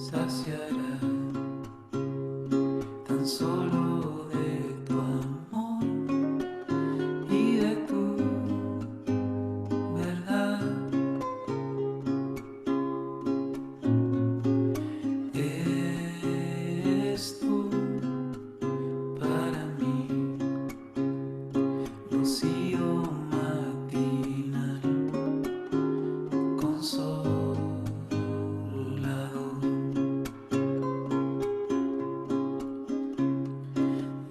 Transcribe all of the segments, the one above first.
saciará tan solo de tu amor y de tu verdad. Eres tú para mí, rocío matinal, consolador.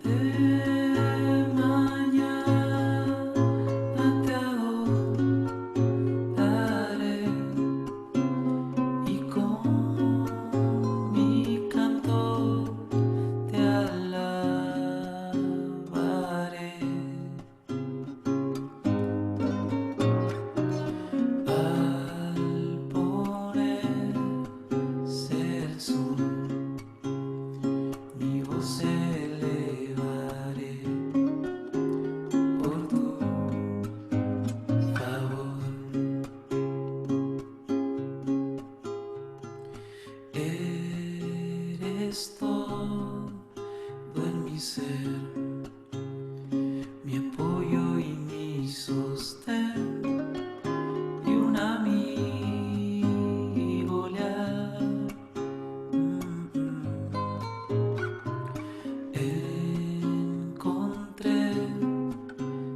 De mañana te adoraré y con mi canto te alabaré. Al ponerse el sol, mi voz elevaré por tu favor. Eres todo en mi ser, mi apoyo y mi sostén, y un amigo leal. Encontré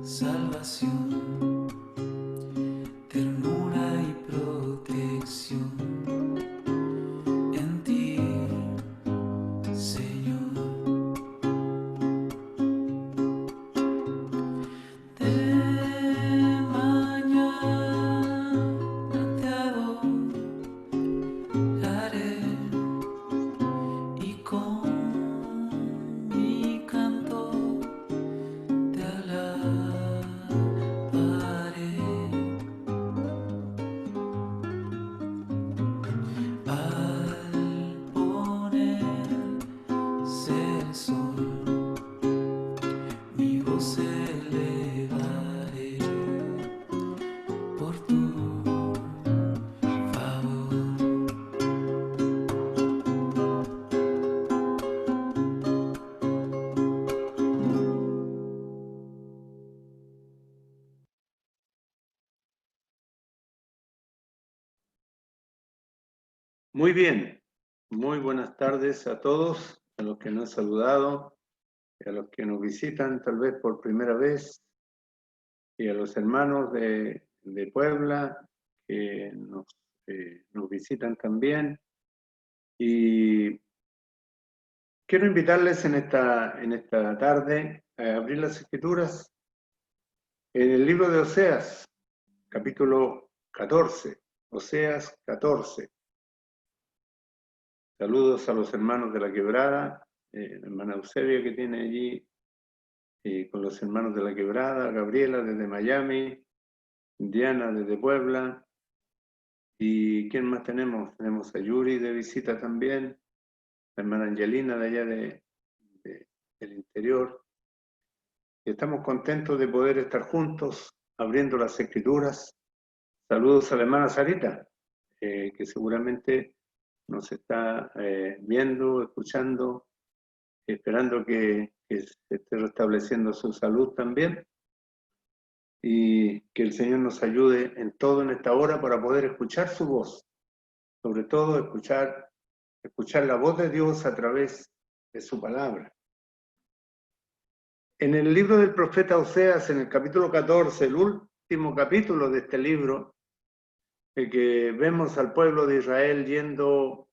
salvación, ternura y protección en ti, Señor. De mañana te adoraré y con mi canto te alabaré. Al ponerse el sol, mi voz elevaré por tu favor. Muy bien, muy buenas tardes a todos, a los que nos han saludado, y a los que nos visitan tal vez por primera vez, y a los hermanos de Puebla que nos visitan también. Y quiero invitarles en esta tarde a abrir las Escrituras en el libro de Oseas, capítulo 14, Oseas 14. Saludos a los hermanos de la Quebrada, la hermana Eusebia que tiene allí, con los hermanos de la Quebrada, Gabriela desde Miami, Diana desde Puebla. ¿Y quién más tenemos? Tenemos a Yuri de visita también, la hermana Angelina de allá del interior. Y estamos contentos de poder estar juntos, abriendo las Escrituras. Saludos a la hermana Sarita, que seguramente nos está viendo, escuchando, esperando que se esté restableciendo su salud también, y que el Señor nos ayude en todo en esta hora para poder escuchar su voz, sobre todo escuchar la voz de Dios a través de su palabra. En el libro del profeta Oseas, en el capítulo 14, el último capítulo de este libro, que vemos al pueblo de Israel yendo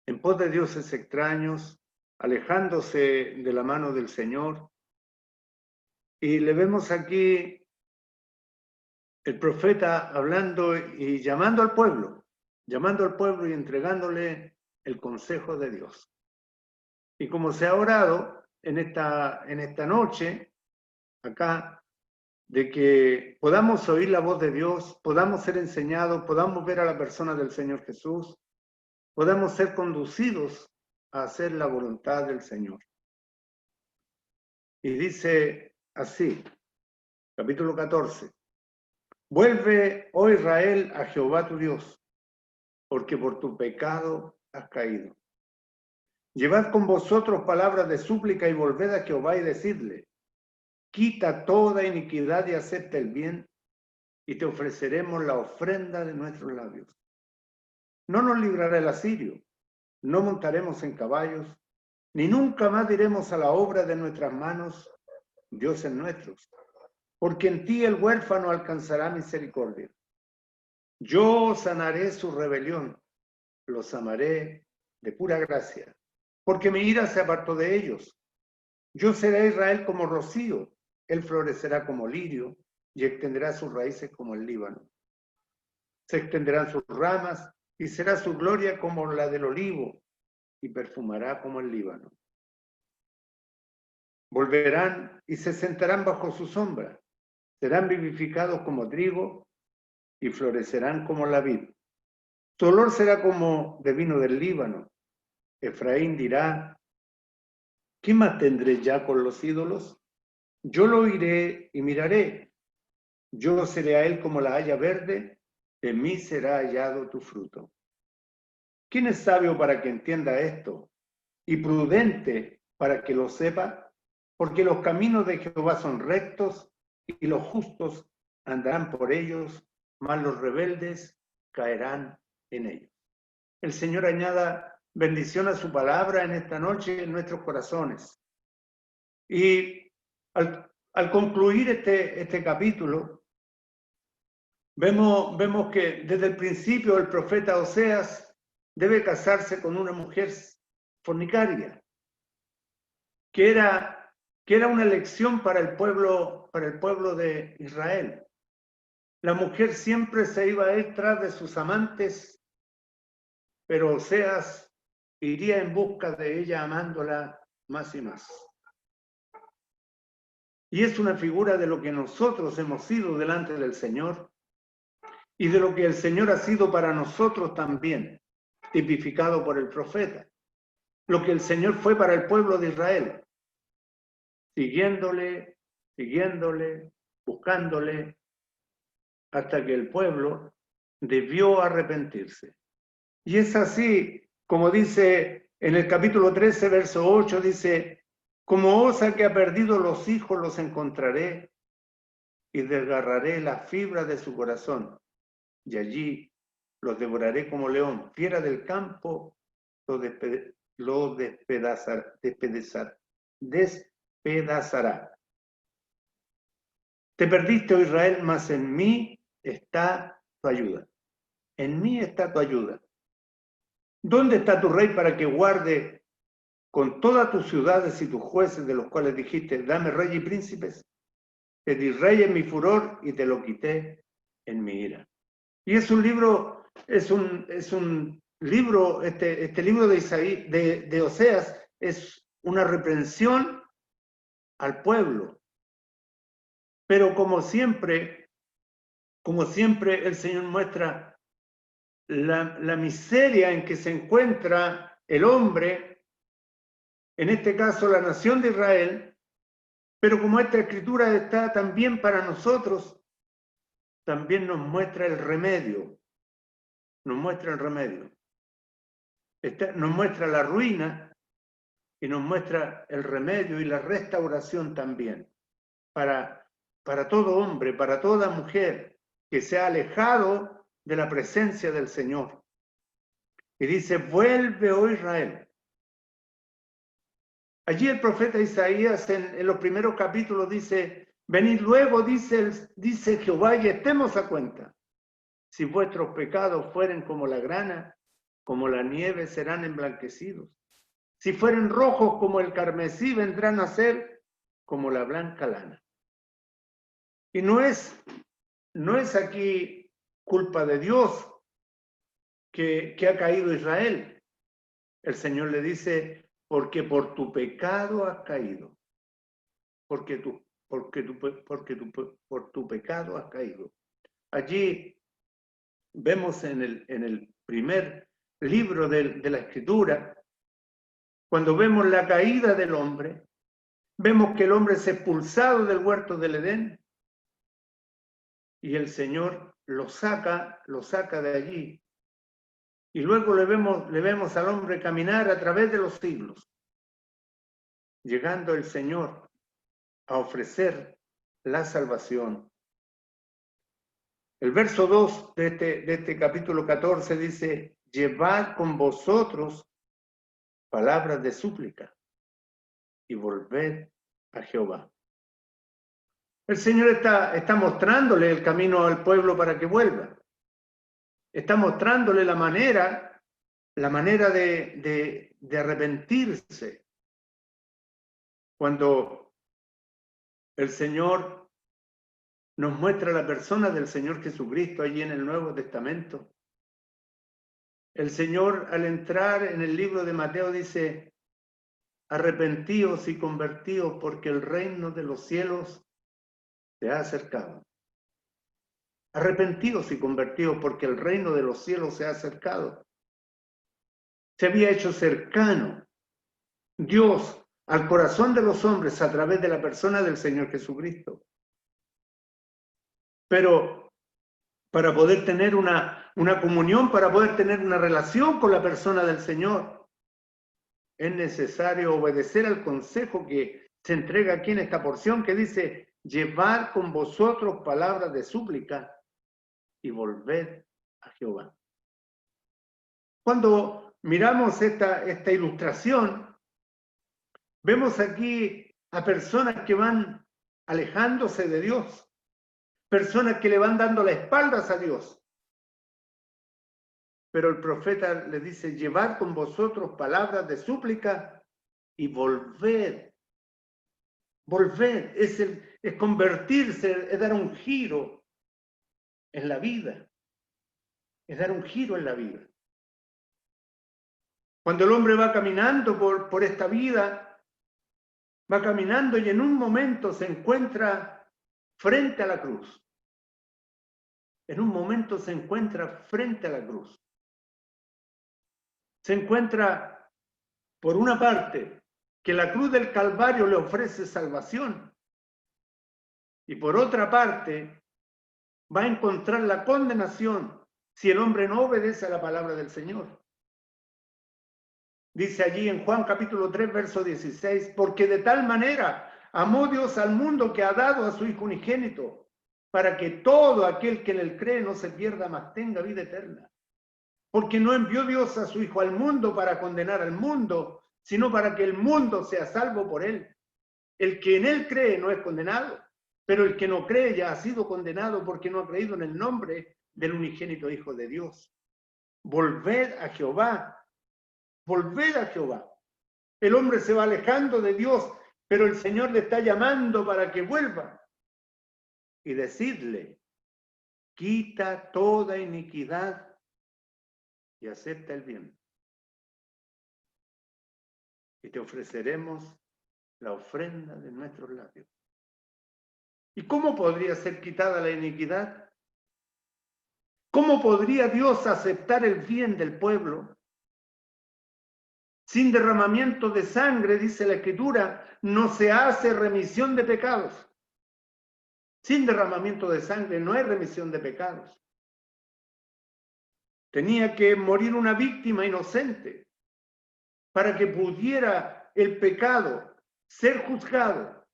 en pos de dioses extraños, alejándose de la mano del Señor. Y le vemos aquí el profeta hablando y llamando al pueblo y entregándole el consejo de Dios. Y como se ha orado en esta noche, acá, de que podamos oír la voz de Dios, podamos ser enseñados, podamos ver a la persona del Señor Jesús, podamos ser conducidos a hacer la voluntad del Señor. Y dice así, capítulo 14, vuelve, oh Israel, a Jehová tu Dios, porque por tu pecado has caído. Llevad con vosotros palabras de súplica y volved a Jehová y decidle, quita toda iniquidad y acepta el bien, y te ofreceremos la ofrenda de nuestros labios. No nos librará el asirio, no montaremos en caballos, ni nunca más diremos a la obra de nuestras manos, dioses nuestros, porque en ti el huérfano alcanzará misericordia. Yo sanaré su rebelión, los amaré de pura gracia, porque mi ira se apartó de ellos. Yo seré a Israel como rocío, él florecerá como lirio y extenderá sus raíces como el Líbano. Se extenderán sus ramas y será su gloria como la del olivo y perfumará como el Líbano. Volverán y se sentarán bajo su sombra, serán vivificados como trigo y florecerán como la vid. Su olor será como de vino del Líbano. Efraín dirá, ¿qué más tendré ya con los ídolos? Yo lo oiré y miraré. Yo seré a él como la haya verde, de mí será hallado tu fruto. ¿Quién es sabio para que entienda esto? Y prudente para que lo sepa, porque los caminos de Jehová son rectos y los justos andarán por ellos, mas los rebeldes caerán en ellos. El Señor añada bendición a su palabra en esta noche en nuestros corazones. Y al concluir este capítulo, vemos que desde el principio el profeta Oseas debe casarse con una mujer fornicaria, que era una lección para el pueblo de Israel. La mujer siempre se iba a ir tras de sus amantes, pero Oseas iría en busca de ella amándola más y más. Y es una figura de lo que nosotros hemos sido delante del Señor y de lo que el Señor ha sido para nosotros también, tipificado por el profeta. Lo que el Señor fue para el pueblo de Israel, siguiéndole, buscándole, hasta que el pueblo debió arrepentirse. Y es así, como dice en el capítulo 13, verso 8, dice, como osa que ha perdido los hijos los encontraré y desgarraré la fibra de su corazón, y allí los devoraré como león, fiera del campo, lo despedazará. Te perdiste, oh Israel, mas en mí está tu ayuda. En mí está tu ayuda. ¿Dónde está tu rey para que guarde con todas tus ciudades y tus jueces de los cuales dijiste, dame rey y príncipes? Te di rey en mi furor y te lo quité en mi ira. Y es un libro, este libro de Oseas es una reprensión al pueblo. Pero como siempre el Señor muestra la miseria en que se encuentra el hombre, en este caso la nación de Israel, pero como esta escritura está también para nosotros, también nos muestra el remedio, nos muestra la ruina y nos muestra el remedio y la restauración también para todo hombre, para toda mujer que se ha alejado de la presencia del Señor. Y dice, vuelve, oh Israel. Allí el profeta Isaías en los primeros capítulos dice, venid luego, dice Jehová, y estemos a cuenta. Si vuestros pecados fueren como la grana, como la nieve serán emblanquecidos. Si fueren rojos como el carmesí, vendrán a ser como la blanca lana. Y no es aquí culpa de Dios que ha caído Israel. El Señor le dice, porque por tu pecado has caído. Por tu pecado has caído. Allí vemos en el primer libro de la Escritura, cuando vemos la caída del hombre, vemos que el hombre es expulsado del huerto del Edén y el Señor lo saca de allí Y luego le vemos al hombre caminar a través de los siglos, llegando el Señor a ofrecer la salvación. El verso 2 de este capítulo 14 dice, llevad con vosotros palabras de súplica y volved a Jehová. El Señor está mostrándole el camino al pueblo para que vuelva. Está mostrándole la manera de arrepentirse. Cuando el Señor nos muestra la persona del Señor Jesucristo allí en el Nuevo Testamento, el Señor al entrar en el libro de Mateo dice, arrepentíos y convertíos porque el reino de los cielos se ha acercado. Arrepentíos y convertíos porque el reino de los cielos se ha acercado. Se había hecho cercano Dios al corazón de los hombres a través de la persona del Señor Jesucristo. Pero para poder tener una comunión, para poder tener una relación con la persona del Señor, es necesario obedecer al consejo que se entrega aquí en esta porción que dice, llevad con vosotros palabras de súplica y volved a Jehová. Cuando miramos esta ilustración, vemos aquí a personas que van alejándose de Dios, personas que le van dando las espaldas a Dios. Pero el profeta les dice, llevad con vosotros palabras de súplica y volved. Volver es convertirse, es dar un giro en la vida. Es dar un giro en la vida. Cuando el hombre va caminando por esta vida, va caminando y en un momento se encuentra frente a la cruz. En un momento se encuentra frente a la cruz. Se encuentra, por una parte, que la cruz del Calvario le ofrece salvación. Y por otra parte, va a encontrar la condenación si el hombre no obedece a la palabra del Señor. Dice allí en Juan capítulo 3, verso 16, porque de tal manera amó Dios al mundo que ha dado a su Hijo unigénito, para que todo aquel que en él cree no se pierda, mas tenga vida eterna. Porque no envió Dios a su Hijo al mundo para condenar al mundo, sino para que el mundo sea salvo por él. El que en él cree no es condenado, pero el que no cree ya ha sido condenado porque no ha creído en el nombre del unigénito Hijo de Dios. Volved a Jehová. Volved a Jehová. El hombre se va alejando de Dios, pero el Señor le está llamando para que vuelva. Y decirle, quita toda iniquidad y acepta el bien. Y te ofreceremos la ofrenda de nuestros labios. ¿Y cómo podría ser quitada la iniquidad? ¿Cómo podría Dios aceptar el bien del pueblo? Sin derramamiento de sangre, dice la Escritura, no se hace remisión de pecados. Sin derramamiento de sangre no hay remisión de pecados. Tenía que morir una víctima inocente para que pudiera el pecado ser juzgado,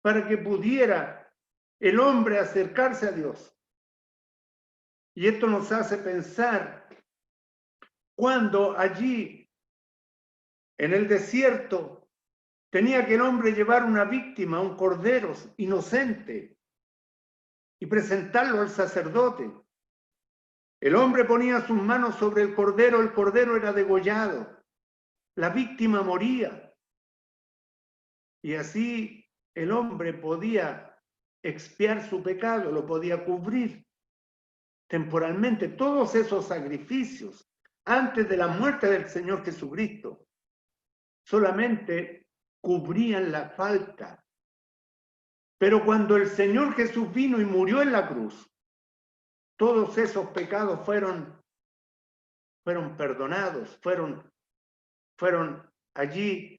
para que pudiera el hombre acercarse a Dios. Y esto nos hace pensar cuando allí en el desierto tenía que el hombre llevar una víctima, un cordero inocente, y presentarlo al sacerdote. El hombre ponía sus manos sobre el cordero era degollado, la víctima moría. Y así el hombre podía expiar su pecado, lo podía cubrir temporalmente. Todos esos sacrificios antes de la muerte del Señor Jesucristo solamente cubrían la falta. Pero cuando el Señor Jesús vino y murió en la cruz, todos esos pecados fueron perdonados, fueron allí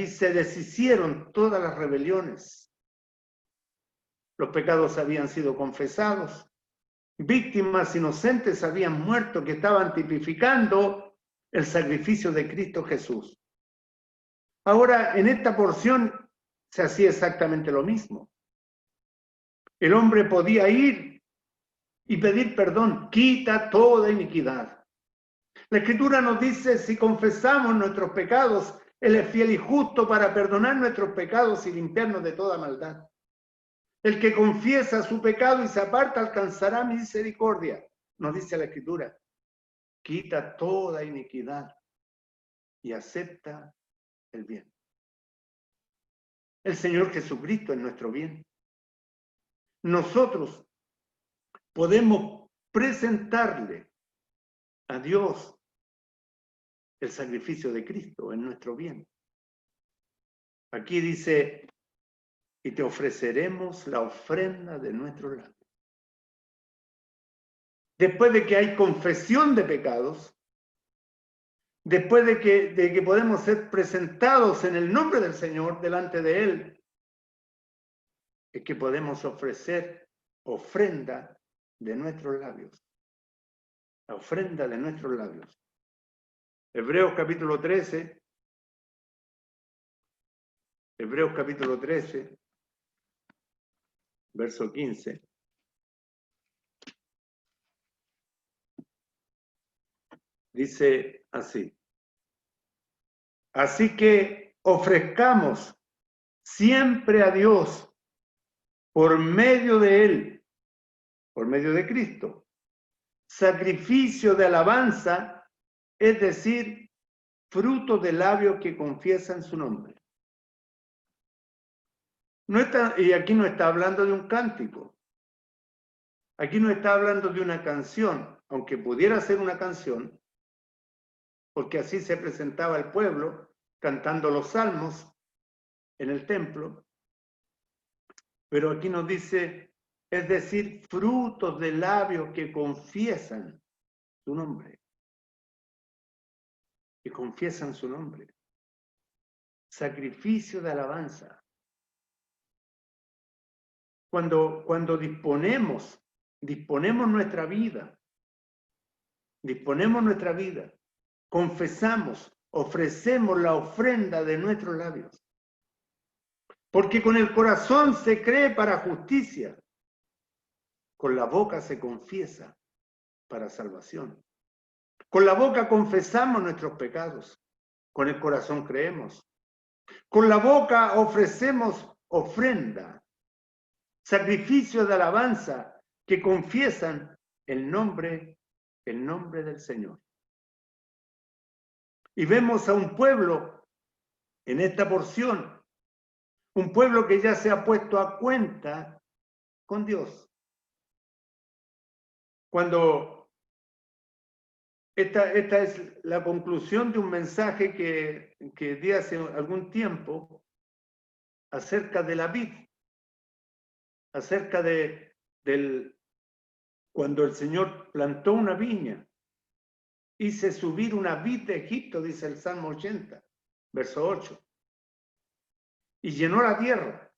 se deshicieron todas las rebeliones. Los pecados habían sido confesados, víctimas inocentes habían muerto, que estaban tipificando el sacrificio de Cristo Jesús. Ahora, en esta porción se hacía exactamente lo mismo. El hombre podía ir y pedir perdón, quita toda iniquidad. La Escritura nos dice, si confesamos nuestros pecados, Él es fiel y justo para perdonar nuestros pecados y limpiarnos de toda maldad. El que confiesa su pecado y se aparta alcanzará misericordia, nos dice la Escritura. Quita toda iniquidad y acepta el bien. El Señor Jesucristo es nuestro bien. Nosotros podemos presentarle a Dios el sacrificio de Cristo en nuestro bien. Aquí dice, y te ofreceremos la ofrenda de nuestros labios. Después de que hay confesión de pecados, después de que podemos ser presentados en el nombre del Señor delante de Él, es que podemos ofrecer ofrenda de nuestros labios. La ofrenda de nuestros labios. Hebreos capítulo 13. Hebreos capítulo 13, verso 15. Dice así. Así que ofrezcamos siempre a Dios por medio de Él, por medio de Cristo, sacrificio de alabanza, es decir, fruto de labios que confiesan su nombre. No está, y aquí no está hablando de un cántico. Aquí no está hablando de una canción, aunque pudiera ser una canción, porque así se presentaba el pueblo cantando los salmos en el templo. Pero aquí nos dice, es decir, frutos de labios que confiesan su nombre. Que confiesan su nombre. Sacrificio de alabanza. Cuando disponemos nuestra vida, confesamos, ofrecemos la ofrenda de nuestros labios. Porque con el corazón se cree para justicia, con la boca se confiesa para salvación. Con la boca confesamos nuestros pecados, con el corazón creemos. Con la boca ofrecemos ofrenda, sacrificio de alabanza que confiesan el nombre del Señor. Y vemos a un pueblo en esta porción, un pueblo que ya se ha puesto a cuenta con Dios. Cuando esta es la conclusión de un mensaje que di hace algún tiempo acerca de la vid, acerca del cuando el Señor plantó una viña, hice subir una vid de Egipto, dice el Salmo 80, verso 8, y llenó la tierra.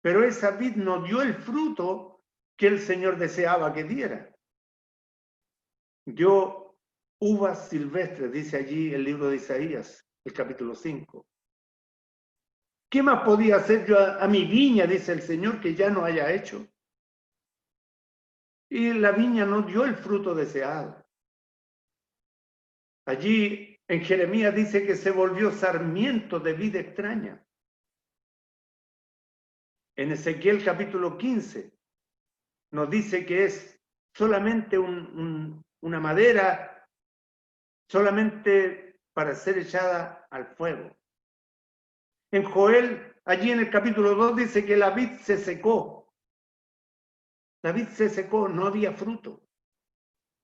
Pero esa vid no dio el fruto que el Señor deseaba que diera. Dio uvas silvestres, dice allí el libro de Isaías, el capítulo 5. ¿Qué más podía hacer yo a mi viña, dice el Señor, que ya no haya hecho? Y la viña no dio el fruto deseado. Allí en Jeremías dice que se volvió sarmiento de vid extraña. En Ezequiel capítulo 15 nos dice que es solamente una madera, solamente para ser echada al fuego. En Joel, allí en el capítulo 2, dice que la vid se secó. La vid se secó, no había fruto.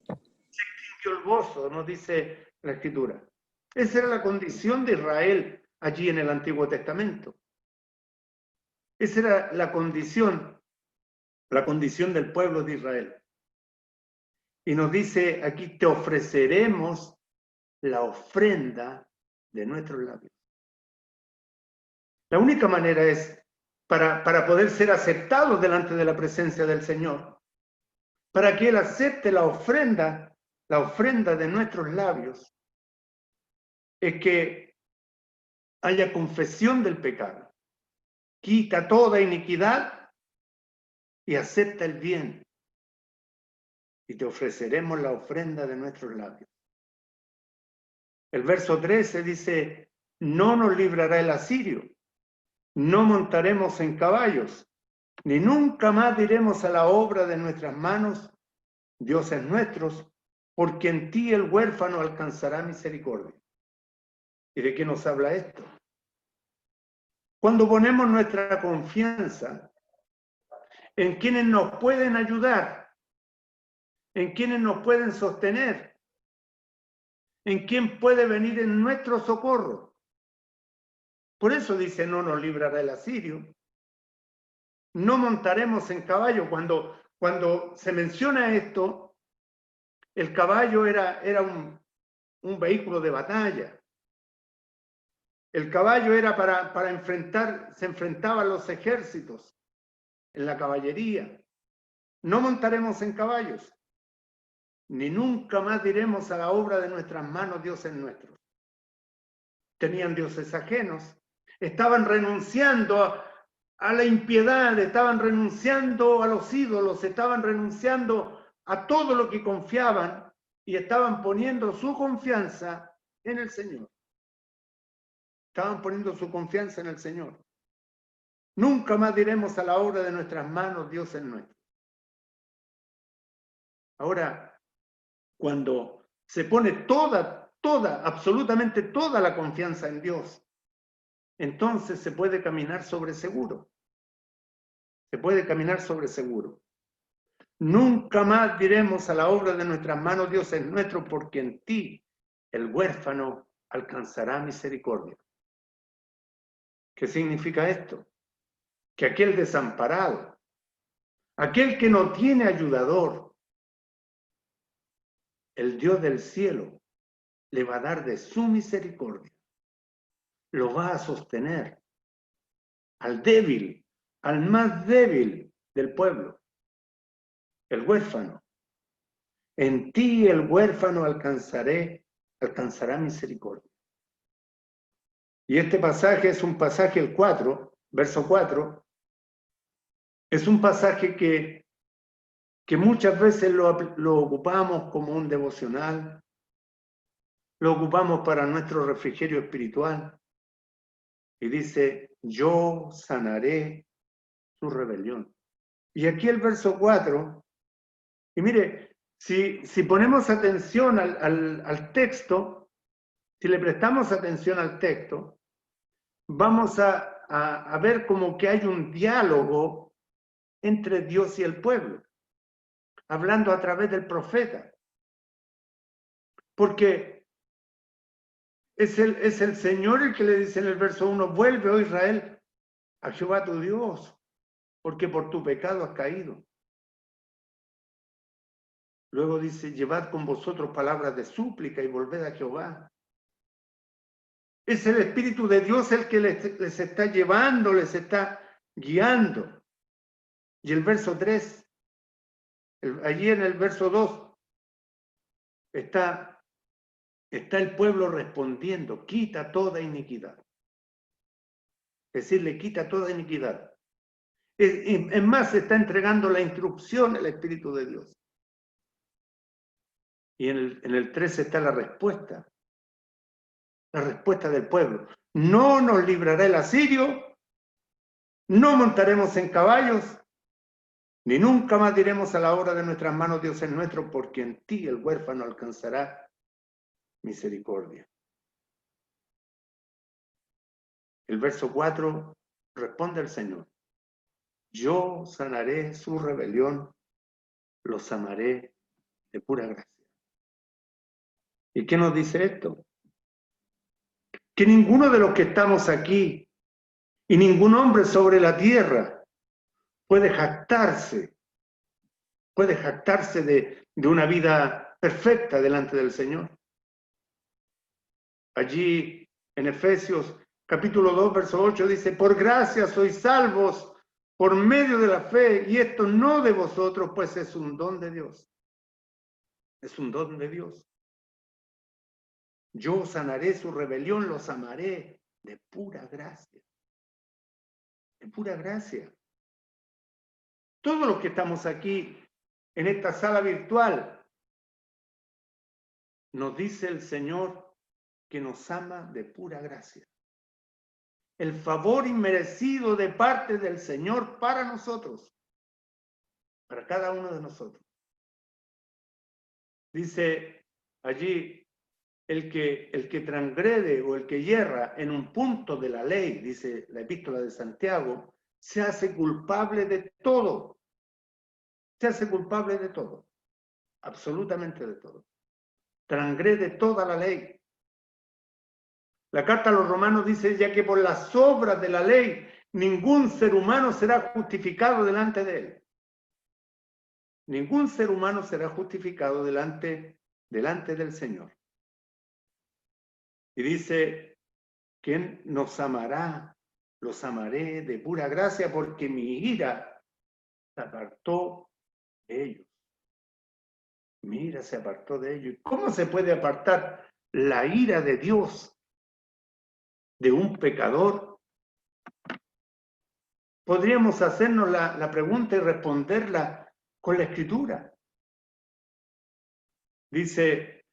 Se extinguió el gozo, nos dice la Escritura. Esa era la condición de Israel allí en el Antiguo Testamento. Esa era la condición del pueblo de Israel. Y nos dice aquí, te ofreceremos la ofrenda de nuestros labios. La única manera es para poder ser aceptados delante de la presencia del Señor, para que Él acepte la ofrenda de nuestros labios, es que haya confesión del pecado. Quita toda iniquidad y acepta el bien. Y te ofreceremos la ofrenda de nuestros labios. El verso 13 dice, no nos librará el asirio, no montaremos en caballos, ni nunca más diremos a la obra de nuestras manos, dioses nuestros, porque en ti el huérfano alcanzará misericordia. ¿Y de qué nos habla esto? Cuando ponemos nuestra confianza en quienes nos pueden ayudar, en quienes nos pueden sostener, en quien puede venir en nuestro socorro. Por eso dice, no nos librará el asirio. No montaremos en caballo. Cuando se menciona esto, el caballo era un vehículo de batalla. El caballo era para enfrentar, se enfrentaban los ejércitos en la caballería. No montaremos en caballos, ni nunca más diremos a la obra de nuestras manos, dioses nuestros. Tenían dioses ajenos, estaban renunciando a la impiedad, estaban renunciando a los ídolos, estaban renunciando a todo lo que confiaban y estaban poniendo su confianza en el Señor. Estaban poniendo su confianza en el Señor. Nunca más diremos a la obra de nuestras manos, dioses nuestros. Ahora, cuando se pone absolutamente toda la confianza en Dios, entonces se puede caminar sobre seguro. Se puede caminar sobre seguro. Nunca más diremos a la obra de nuestras manos, Dios es nuestro, porque en ti el huérfano alcanzará misericordia. ¿Qué significa esto? Que aquel desamparado, aquel que no tiene ayudador, el Dios del cielo le va a dar de su misericordia. Lo va a sostener al débil, al más débil del pueblo, el huérfano. En ti el huérfano alcanzará misericordia. Y este pasaje es un pasaje, el 4, verso 4, es un pasaje que muchas veces lo ocupamos como un devocional, lo ocupamos para nuestro refrigerio espiritual. Y dice, yo sanaré su rebelión. Y aquí el verso 4, y mire, si ponemos atención al texto, si le prestamos atención al texto, vamos a ver como que hay un diálogo entre Dios y el pueblo, hablando a través del profeta. Porque es el Señor el que le dice en el verso 1, vuelve, oh Israel, a Jehová tu Dios, porque por tu pecado has caído. Luego dice, llevad con vosotros palabras de súplica y volved a Jehová. Es el Espíritu de Dios el que les está llevando, les está guiando. Y el verso 3, allí en el verso 2, está el pueblo respondiendo, quita toda iniquidad. Es decir, le quita toda iniquidad. Es más, se está entregando la instrucción al Espíritu de Dios. Y en el 13 está la respuesta del pueblo. No nos librará el asirio, no montaremos en caballos, ni nunca más diremos a la obra de nuestras manos, Dios es nuestro, porque en ti el huérfano alcanzará misericordia. El verso 4 responde al Señor. Yo sanaré su rebelión, los amaré de pura gracia. ¿Y qué nos dice esto? Que ninguno de los que estamos aquí y ningún hombre sobre la tierra puede jactarse de una vida perfecta delante del Señor. Allí en Efesios capítulo 2, verso 8 dice, por gracia sois salvos por medio de la fe, y esto no de vosotros, pues es un don de Dios. Es un don de Dios. Yo sanaré su rebelión, los amaré de pura gracia. De pura gracia. Todos los que estamos aquí en esta sala virtual, nos dice el Señor que nos ama de pura gracia. El favor inmerecido de parte del Señor para nosotros, para cada uno de nosotros. Dice allí, el que transgrede o el que yerra en un punto de la ley, dice la epístola de Santiago, se hace culpable de todo. Se hace culpable de todo. Absolutamente de todo. Transgrede toda la ley. La carta a los romanos dice ya que por las obras de la ley ningún ser humano será justificado delante de él. Ningún ser humano será justificado delante del Señor. Y dice, ¿quién nos amará? Los amaré de pura gracia porque mi ira se apartó de ellos. Mi ira se apartó de ellos. ¿Cómo se puede apartar la ira de Dios de un pecador? Podríamos hacernos la pregunta y responderla con la Escritura. Dice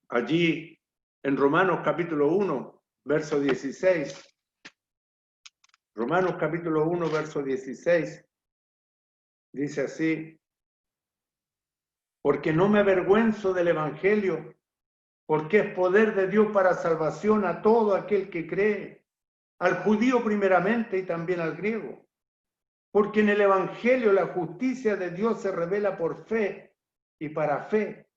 allí en Romanos capítulo 1, verso 16. Romanos capítulo 1, verso 16. Dice así: porque no me avergüenzo del Evangelio, porque es poder de Dios para salvación a todo aquel que cree, al judío primeramente y también al griego. Porque en el Evangelio la justicia de Dios se revela por fe y para fe,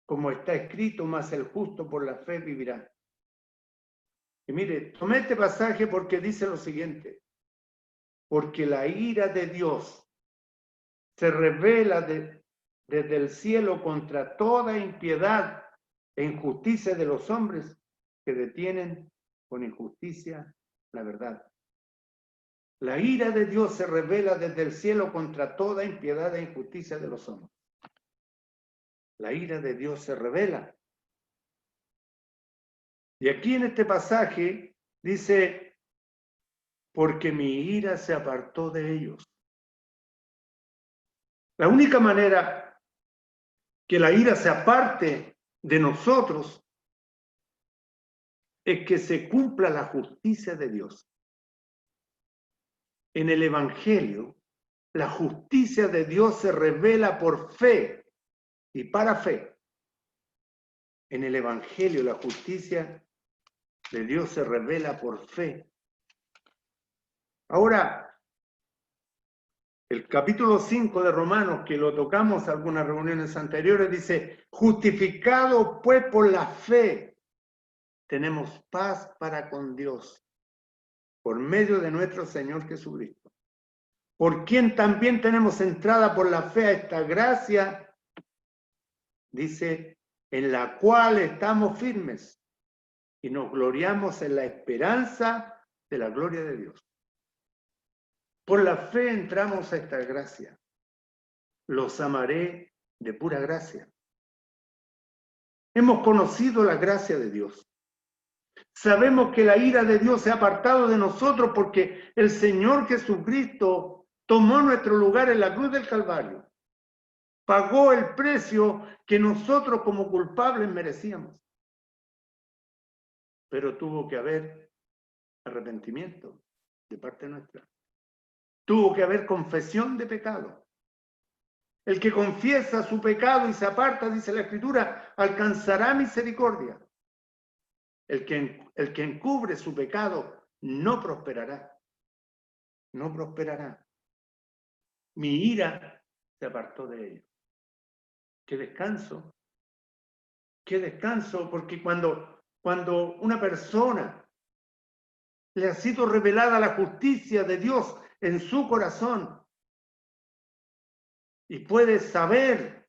como está escrito, mas el justo por la fe vivirá. Y mire, tomé este pasaje porque dice lo siguiente: porque la ira de Dios se revela desde el cielo contra toda impiedad e injusticia de los hombres que detienen con injusticia la verdad. La ira de Dios se revela desde el cielo contra toda impiedad e injusticia de los hombres. La ira de Dios se revela. Y aquí en este pasaje dice, porque mi ira se apartó de ellos. La única manera que la ira se aparte de nosotros es que se cumpla la justicia de Dios. En el Evangelio, la justicia de Dios se revela por fe y para fe. En el Evangelio, la justicia de Dios se revela por fe. Ahora, el capítulo 5 de Romanos, que lo tocamos en algunas reuniones anteriores, dice, justificado pues por la fe, tenemos paz para con Dios, por medio de nuestro Señor Jesucristo, por quien también tenemos entrada por la fe a esta gracia, dice, en la cual estamos firmes y nos gloriamos en la esperanza de la gloria de Dios. Por la fe entramos a esta gracia. Los amaré de pura gracia. Hemos conocido la gracia de Dios. Sabemos que la ira de Dios se ha apartado de nosotros porque el Señor Jesucristo tomó nuestro lugar en la cruz del Calvario. Pagó el precio que nosotros como culpables merecíamos. Pero tuvo que haber arrepentimiento de parte nuestra. Tuvo que haber confesión de pecado. El que confiesa su pecado y se aparta, dice la Escritura, alcanzará misericordia. El que encubre su pecado no prosperará. No prosperará. Mi ira se apartó de ellos. Qué descanso. Qué descanso, porque cuando una persona le ha sido revelada la justicia de Dios en su corazón y puede saber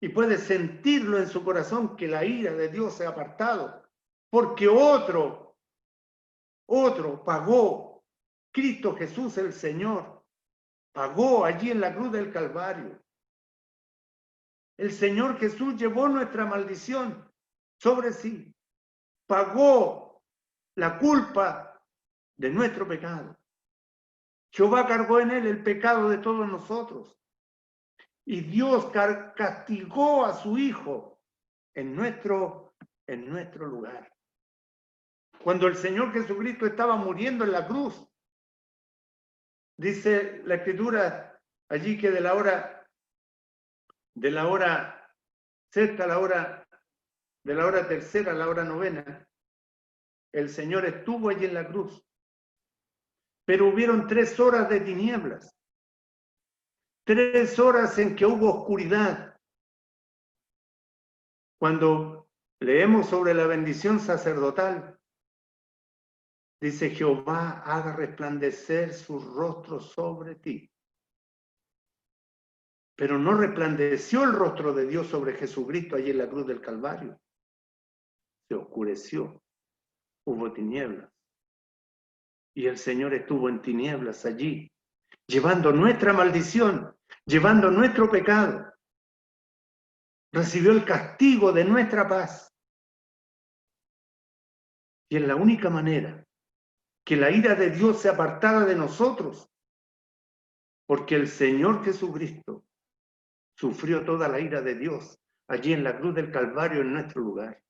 y puede sentirlo en su corazón que la ira de Dios se ha apartado porque otro pagó Cristo Jesús el Señor pagó allí en la cruz del Calvario. El Señor Jesús llevó nuestra maldición sobre sí. Pagó la culpa de nuestro pecado. Jehová cargó en él el pecado de todos nosotros. Y Dios castigó a su Hijo en nuestro lugar. Cuando el Señor Jesucristo estaba muriendo en la cruz, dice la Escritura allí que de la hora sexta a de la hora tercera a la hora novena, el Señor estuvo allí en la cruz. Pero hubieron 3 horas de tinieblas, 3 horas en que hubo oscuridad. Cuando leemos sobre la bendición sacerdotal, dice: Jehová haga resplandecer su rostro sobre ti. Pero no resplandeció el rostro de Dios sobre Jesucristo allí en la cruz del Calvario. Se oscureció, hubo tinieblas. Y el Señor estuvo en tinieblas allí, llevando nuestra maldición, llevando nuestro pecado. Recibió el castigo de nuestra paz. Y es la única manera que la ira de Dios se apartara de nosotros, porque el Señor Jesucristo sufrió toda la ira de Dios allí en la cruz del Calvario en nuestro lugar.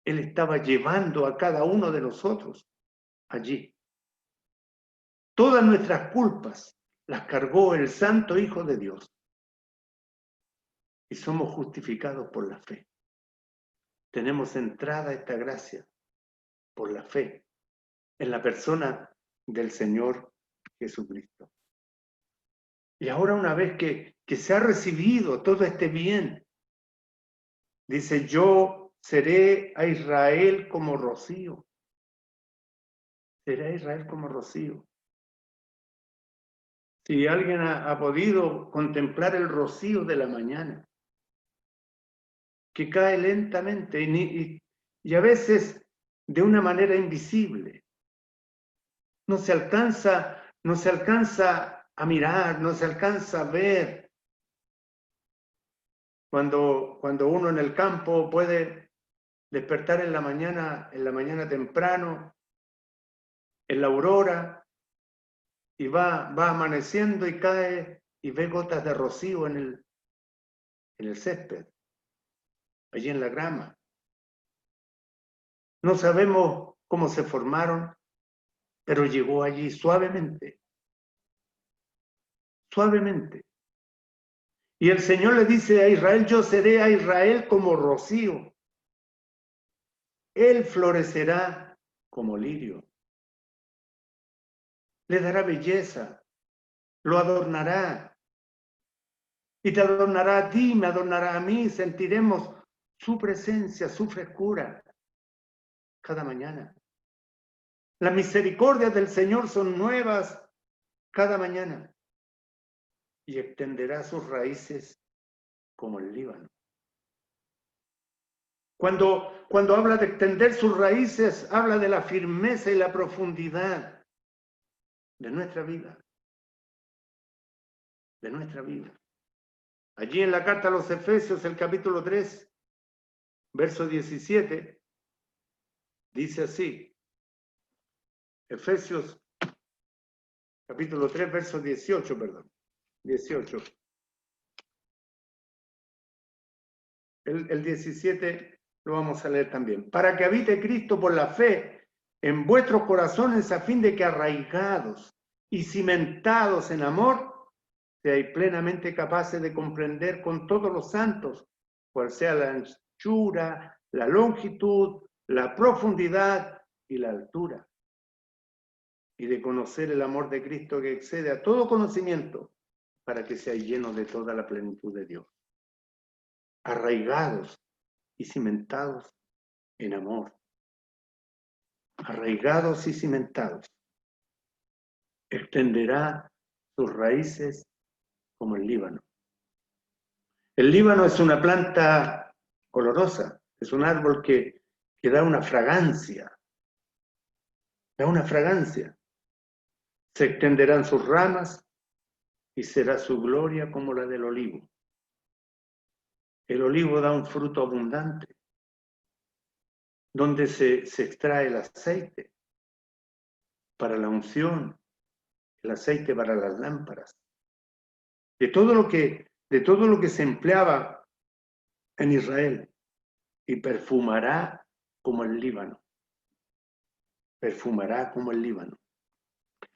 Él estaba llevando a cada uno de nosotros allí. Todas nuestras culpas las cargó el Santo Hijo de Dios. Y somos justificados por la fe. Tenemos entrada a esta gracia por la fe en la persona del Señor Jesucristo. Y ahora, una vez que se ha recibido todo este bien, dice: yo seré a Israel como rocío. Será Israel como rocío. Si alguien ha podido contemplar el rocío de la mañana, que cae lentamente y a veces de una manera invisible, no se alcanza a mirar, no se alcanza a ver. Cuando uno en el campo puede despertar en la mañana temprano, en la aurora, y va amaneciendo y cae y ve gotas de rocío en el césped, allí en la grama. No sabemos cómo se formaron, pero llegó allí suavemente. Suavemente. Y el Señor le dice a Israel: yo seré a Israel como rocío. Él florecerá como lirio. Le dará belleza, lo adornará. Y te adornará a ti, me adornará a mí. Sentiremos su presencia, su frescura cada mañana. Las misericordias del Señor son nuevas cada mañana. Y extenderá sus raíces como el Líbano. Cuando habla de extender sus raíces, habla de la firmeza y la profundidad de nuestra vida. De nuestra vida. Allí en la carta a los Efesios, el capítulo 3, verso 17, dice así. Efesios, capítulo 3, verso 18, perdón. 18. El 17 lo vamos a leer también. Para que habite Cristo por la fe en vuestros corazones, a fin de que arraigados y cimentados en amor, seáis plenamente capaces de comprender con todos los santos cuál sea la anchura, la longitud, la profundidad y la altura, y de conocer el amor de Cristo que excede a todo conocimiento, para que seáis llenos de toda la plenitud de Dios. Arraigados y cimentados en amor. Arraigados y cimentados. Extenderá sus raíces como el Líbano. El Líbano es una planta olorosa, es un árbol que da una fragancia. Da una fragancia. Se extenderán sus ramas y será su gloria como la del olivo. El olivo da un fruto abundante, donde se extrae el aceite para la unción, el aceite para las lámparas. De todo lo que se empleaba en Israel, y perfumará como el Líbano. Perfumará como el Líbano.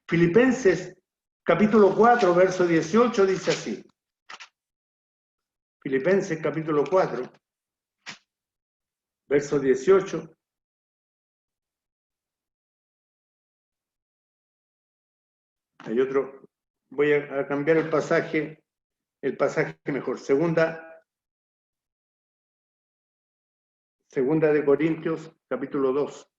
Filipenses capítulo 4, verso 18 dice así. Filipenses capítulo 4, verso 18. Hay otro, voy a cambiar el pasaje mejor. Segunda de Corintios capítulo 2.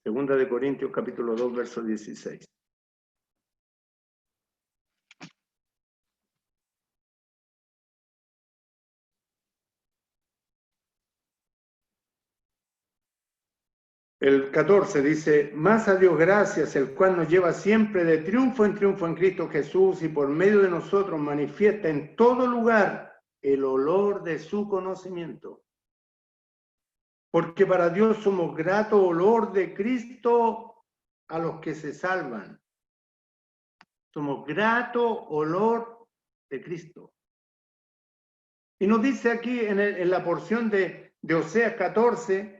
Segunda de Corintios capítulo 2, verso 16. El 14 dice, más a Dios gracias, el cual nos lleva siempre de triunfo en Cristo Jesús y por medio de nosotros manifiesta en todo lugar el olor de su conocimiento. Porque para Dios somos grato olor de Cristo a los que se salvan. Somos grato olor de Cristo. Y nos dice aquí en la porción de Oseas 14,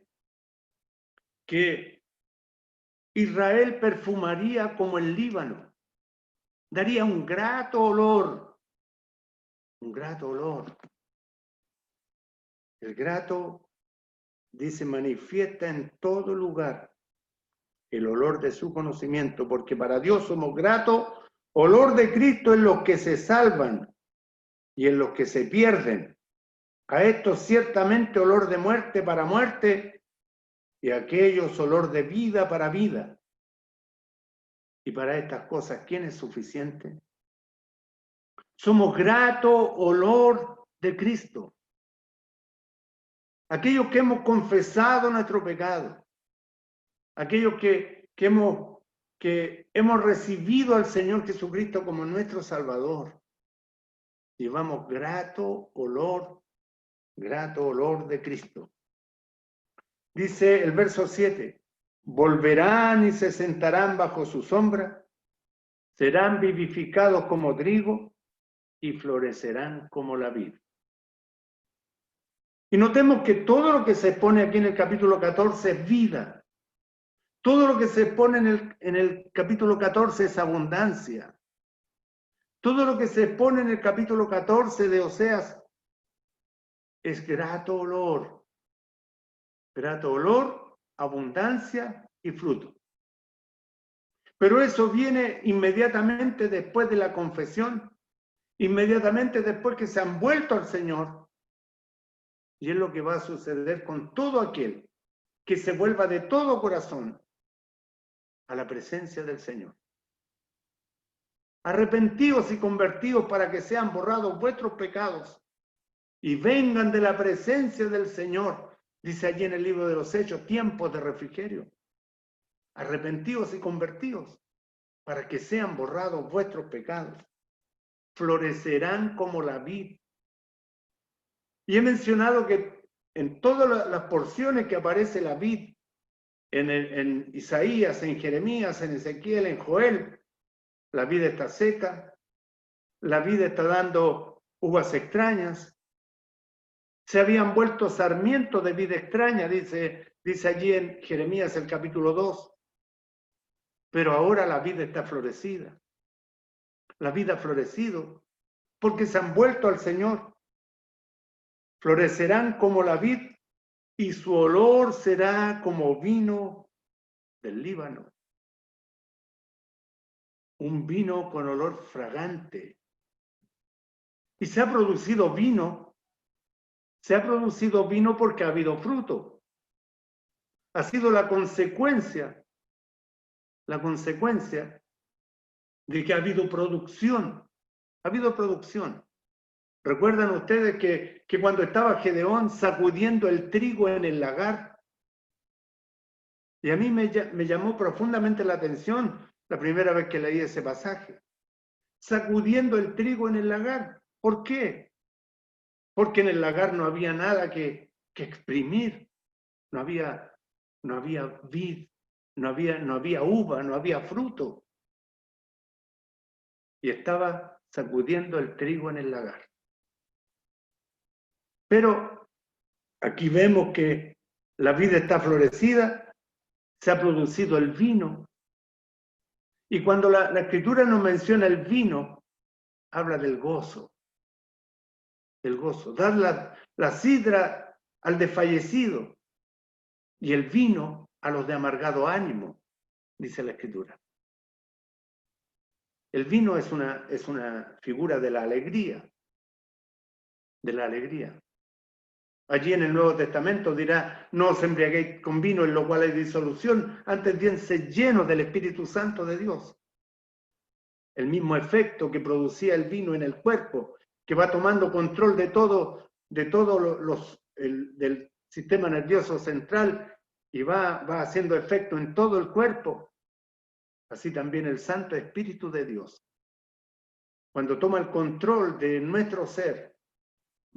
que Israel perfumaría como el Líbano, daría un grato olor. El grato, dice, manifiesta en todo lugar el olor de su conocimiento, porque para Dios somos gratos, olor de Cristo en los que se salvan y en los que se pierden. A estos ciertamente olor de muerte para muerte, y a aquellos olor de vida para vida. Y para estas cosas, ¿quién es suficiente? Somos grato olor de Cristo. Aquellos que hemos confesado nuestro pecado, aquellos que hemos recibido al Señor Jesucristo como nuestro Salvador, llevamos grato olor de Cristo. Dice el verso 7, volverán y se sentarán bajo su sombra, serán vivificados como trigo y florecerán como la vid. Y notemos que todo lo que se pone aquí en el capítulo 14 es vida. Todo lo que se pone en el capítulo 14 es abundancia. Todo lo que se pone en el capítulo 14 de Oseas es grato olor. Grato olor, abundancia y fruto. Pero eso viene inmediatamente después de la confesión, inmediatamente después que se han vuelto al Señor. Y es lo que va a suceder con todo aquel que se vuelva de todo corazón a la presencia del Señor. Arrepentidos y convertidos para que sean borrados vuestros pecados y vengan de la presencia del Señor. Dice allí en el libro de los Hechos, tiempos de refrigerio. Arrepentidos y convertidos para que sean borrados vuestros pecados. Florecerán como la vid. Y he mencionado que en todas las porciones que aparece la vid, en Isaías, en Jeremías, en Ezequiel, en Joel, la vid está seca, la vid está dando uvas extrañas, se habían vuelto sarmientos de vid extraña, dice allí en Jeremías el capítulo 2, pero ahora la vid está florecida, la vid ha florecido, porque se han vuelto al Señor, florecerán como la vid, y su olor será como vino del Líbano. Un vino con olor fragante. Y se ha producido vino porque ha habido fruto. Ha sido la consecuencia de que ha habido producción. Ha habido producción. ¿Recuerdan ustedes que cuando estaba Gedeón sacudiendo el trigo en el lagar, Y a mí me llamó profundamente la atención la primera vez que leí ese pasaje. Sacudiendo el trigo en el lagar. ¿Por qué? Porque en el lagar no había nada que exprimir. No había vid, no había uva, no había fruto. Y estaba sacudiendo el trigo en el lagar. Pero aquí vemos que la vid está florecida, se ha producido el vino. Y cuando la Escritura nos menciona el vino, habla del gozo. El gozo. Dar la sidra al desfallecido y el vino a los de amargado ánimo, dice la Escritura. El vino es una figura de la alegría. De la alegría. Allí en el Nuevo Testamento dirá, no os embriaguéis con vino en lo cual hay disolución, antes bien sed llenos del Espíritu Santo de Dios. El mismo efecto que producía el vino en el cuerpo, que va tomando control de todo del sistema nervioso central y va haciendo efecto en todo el cuerpo. Así también el Santo Espíritu de Dios, cuando toma el control de nuestro ser,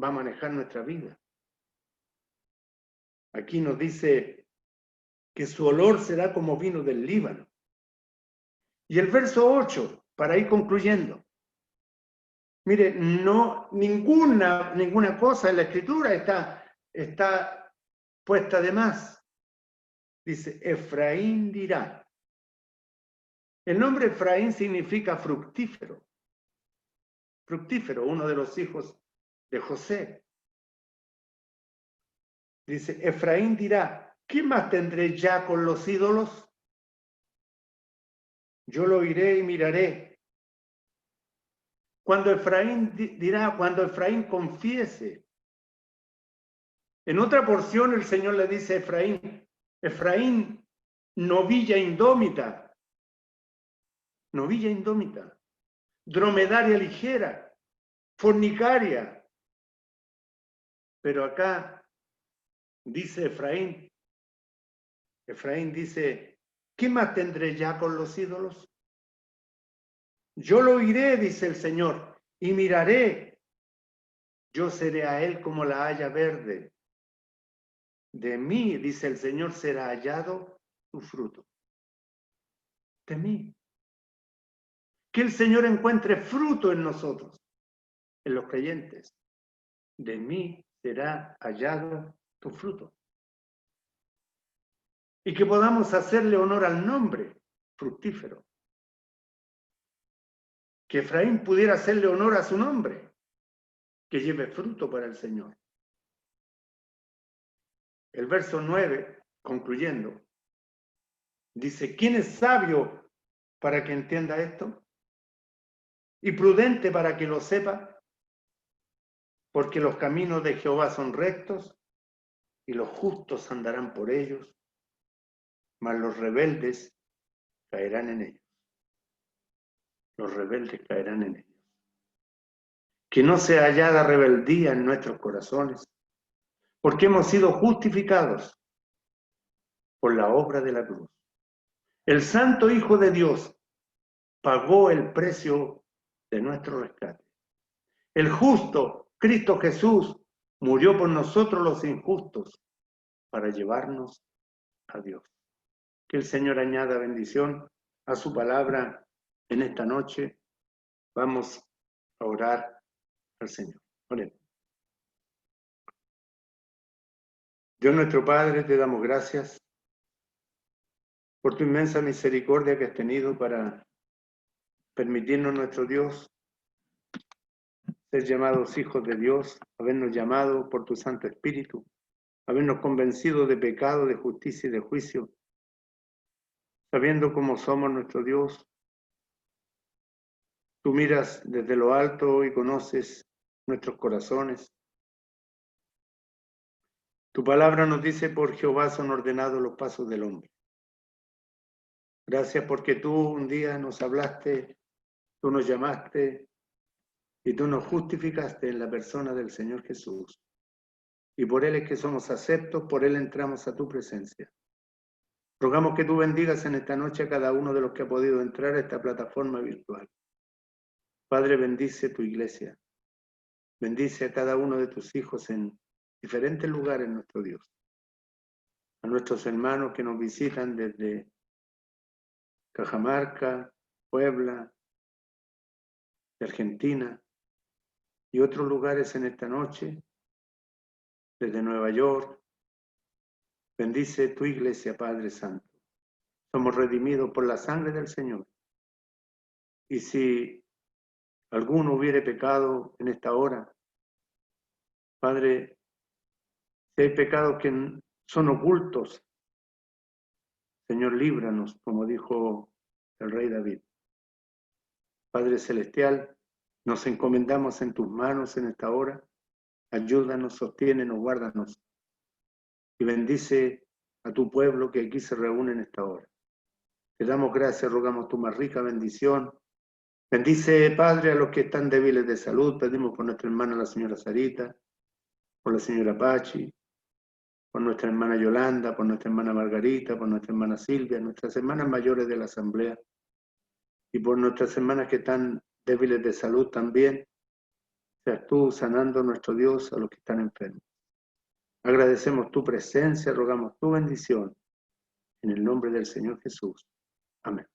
va a manejar nuestra vida. Aquí nos dice que su olor será como vino del Líbano. Y el verso 8, para ir concluyendo. Mire, no, ninguna cosa en la Escritura está puesta de más. Dice, Efraín dirá. El nombre Efraín significa fructífero. Fructífero, uno de los hijos de José. Dice, Efraín dirá, ¿qué más tendré ya con los ídolos? Yo lo iré y miraré. Cuando Efraín dirá, cuando Efraín confiese. En otra porción el Señor le dice a Efraín, Efraín, novilla indómita, dromedaria ligera, fornicaria. Pero acá dice Efraín dice, ¿qué más tendré ya con los ídolos? Yo lo iré, dice el Señor, y miraré. Yo seré a él como la haya verde. De mí, dice el Señor, será hallado tu fruto. De mí. Que el Señor encuentre fruto en nosotros, en los creyentes. De mí será hallado tu fruto. Y que podamos hacerle honor al nombre fructífero. Que Efraín pudiera hacerle honor a su nombre, que lleve fruto para el Señor. El verso 9, concluyendo, dice, ¿quién es sabio para que entienda esto? Y prudente para que lo sepa, porque los caminos de Jehová son rectos y los justos andarán por ellos, mas los rebeldes caerán en ellos. Los rebeldes caerán en ellos. Que no sea hallada rebeldía en nuestros corazones, porque hemos sido justificados por la obra de la cruz. El Santo Hijo de Dios pagó el precio de nuestro rescate. El justo, Cristo Jesús, murió por nosotros los injustos para llevarnos a Dios. Que el Señor añada bendición a su palabra en esta noche. Vamos a orar al Señor. Oremos. Dios nuestro Padre, te damos gracias por tu inmensa misericordia que has tenido para permitirnos, nuestro Dios, ser llamados hijos de Dios, habernos llamado por tu Santo Espíritu, habernos convencido de pecado, de justicia y de juicio, sabiendo cómo somos, nuestro Dios. Tú miras desde lo alto y conoces nuestros corazones. Tu palabra nos dice, por Jehová son ordenados los pasos del hombre. Gracias porque tú un día nos hablaste, tú nos llamaste y tú nos justificaste en la persona del Señor Jesús. Y por Él es que somos aceptos, por Él entramos a tu presencia. Rogamos que tú bendigas en esta noche a cada uno de los que ha podido entrar a esta plataforma virtual. Padre, bendice tu iglesia. Bendice a cada uno de tus hijos en diferentes lugares, nuestro Dios. A nuestros hermanos que nos visitan desde Cajamarca, Puebla, de Argentina y otros lugares en esta noche, desde Nueva York. Bendice tu iglesia, Padre Santo. Somos redimidos por la sangre del Señor. Y si alguno hubiere pecado en esta hora, Padre, si hay pecados que son ocultos, Señor, líbranos, como dijo el rey David. Padre Celestial, nos encomendamos en tus manos en esta hora. Ayúdanos, sostiénenos, guárdanos. Y bendice a tu pueblo que aquí se reúne en esta hora. Te damos gracias, rogamos tu más rica bendición. Bendice, Padre, a los que están débiles de salud. Pedimos por nuestra hermana la señora Sarita, por la señora Pachi, por nuestra hermana Yolanda, por nuestra hermana Margarita, por nuestra hermana Silvia, nuestras hermanas mayores de la asamblea y por nuestras hermanas que están débiles de salud también. Seas tú sanando, nuestro Dios, a los que están enfermos. Agradecemos tu presencia, rogamos tu bendición en el nombre del Señor Jesús. Amén.